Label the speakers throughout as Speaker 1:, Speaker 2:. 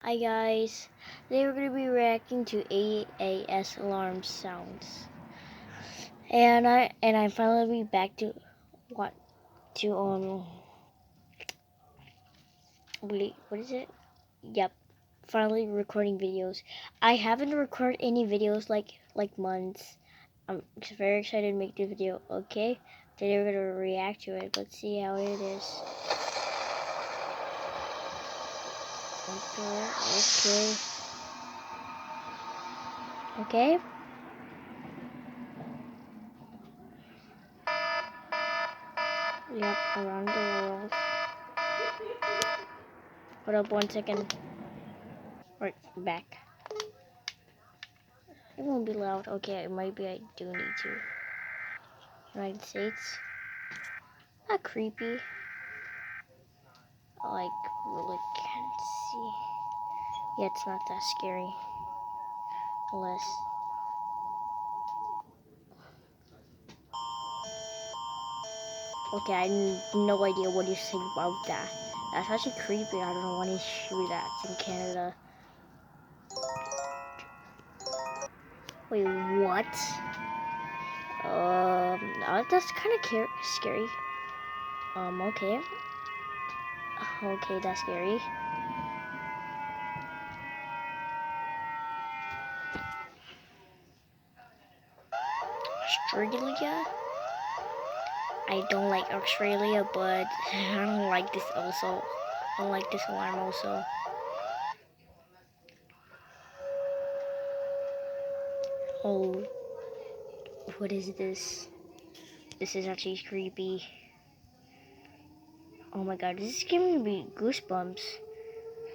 Speaker 1: Hi guys, today we're gonna be reacting to AAS alarm sounds, and I'm finally back to what to wait, what is it? Yep, finally recording videos. I haven't recorded any videos like months. I'm just very excited to make the video. Okay, today we're gonna react to it. Let's see how it is. Okay. Yep, around the world. Hold up 1 second. Right, back. It won't be loud. Okay, maybe I do need to. United States. Not creepy. Like, really can't see. Yeah, it's not that scary. Unless. Okay, I have no idea what you think about that. That's actually creepy. I don't know why they shoot that. It's in Canada. Wait, what? That's kind of scary. Okay. Okay, that's scary. Australia? I don't like Australia, but I don't like this also. I don't like this alarm also. Oh, what is this? This is actually creepy. Oh my god, this is giving me goosebumps.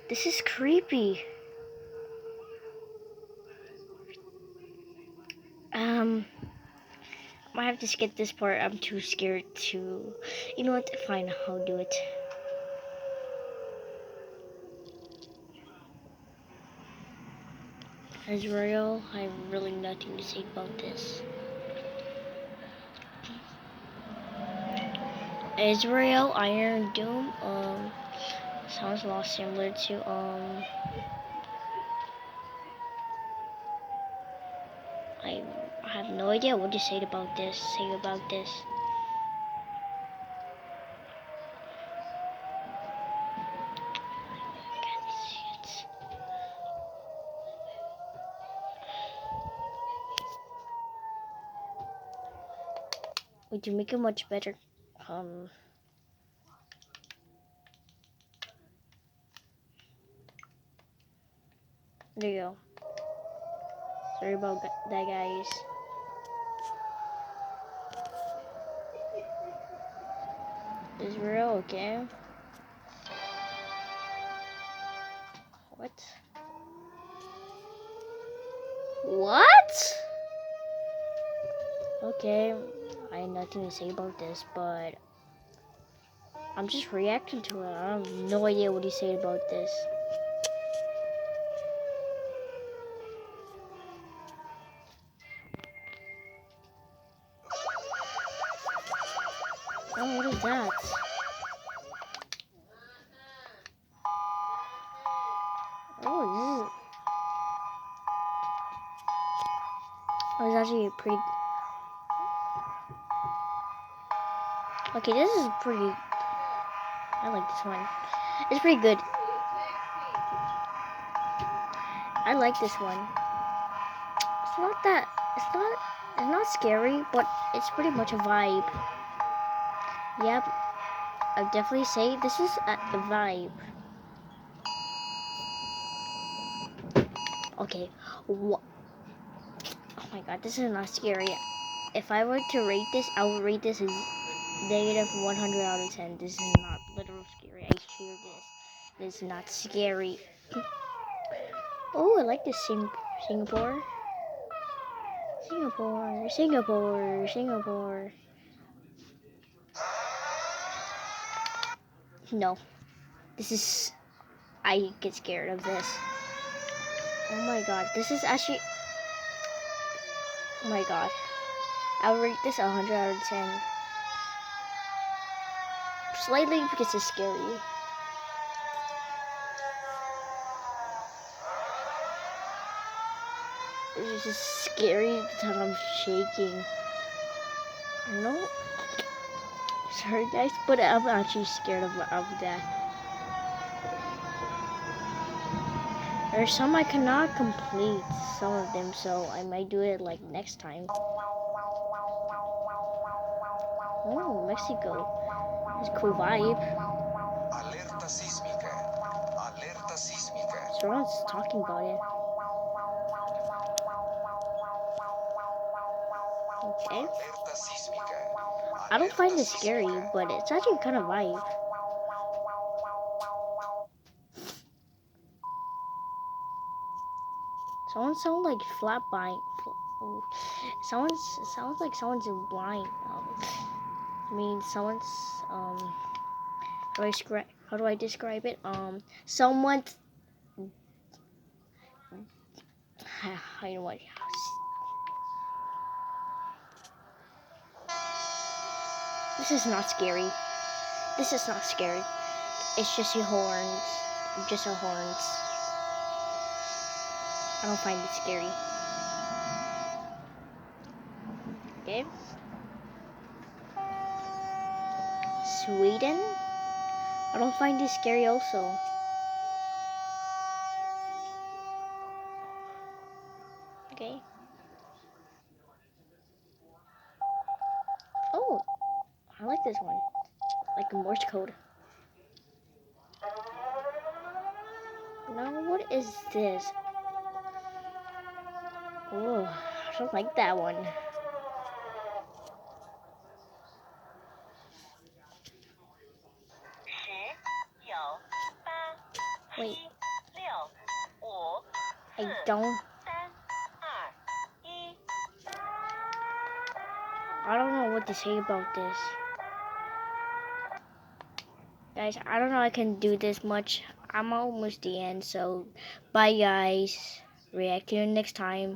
Speaker 1: This is creepy. I might have to skip this part. I'm too scared to. You know what? Fine, I'll do it. Israel, I have really nothing to say about this. Israel, Iron Doom, sounds a lot similar to, I have no idea what to say about this. Would you make it much better? Um, there you go. Sorry about that, guys. Israel, okay. What? What? Okay, I have nothing to say about this, but I'm just reacting to it. I have no idea what you say about this. Oh, what is that? Oh, this is actually pretty. Okay, this is pretty. I like this one. It's pretty good. I like this one. It's not that. It's not. It's not scary, but it's pretty much a vibe. Yep, I definitely say this is a vibe. Okay. What? Oh my god, this is not scary. If I were to rate this, I would rate this as negative 100 out of 10. This is not literal scary. I hear this. This is not scary. Oh, I like this Singapore. Singapore, Singapore, Singapore. No, this is. I get scared of this. Oh my god, this is actually. Oh my god. I'll rate this 100 out of 10. Slightly because it's scary. It's just scary that I'm shaking. No, sorry guys, but I'm actually scared of that. There's some I cannot complete, some of them, so I might do it like next time. Oh, Mexico. It's a cool vibe.
Speaker 2: Alerta sísmica. Alerta sísmica.
Speaker 1: Someone's talking about it. Okay.
Speaker 2: Alerta sísmica.
Speaker 1: I don't find
Speaker 2: Alerta
Speaker 1: it scary,
Speaker 2: sísmica.
Speaker 1: but it's actually kind of vibe. Someone sounds like flat blind. Oh, sounds like someone's blind. I mean, someone's how do I describe it? Someone's. I know what. This is not scary. This is not scary. It's just your horns. Just your horns. I don't find it scary. Okay. Sweden. I don't find it scary also. Okay. Oh, I like this one. Like a Morse code. Now, what is this? Oh, I don't like that one. Wait. I don't know what to say about this. Guys, I don't know I can do this much. I'm almost the end, so bye guys. React to you next time.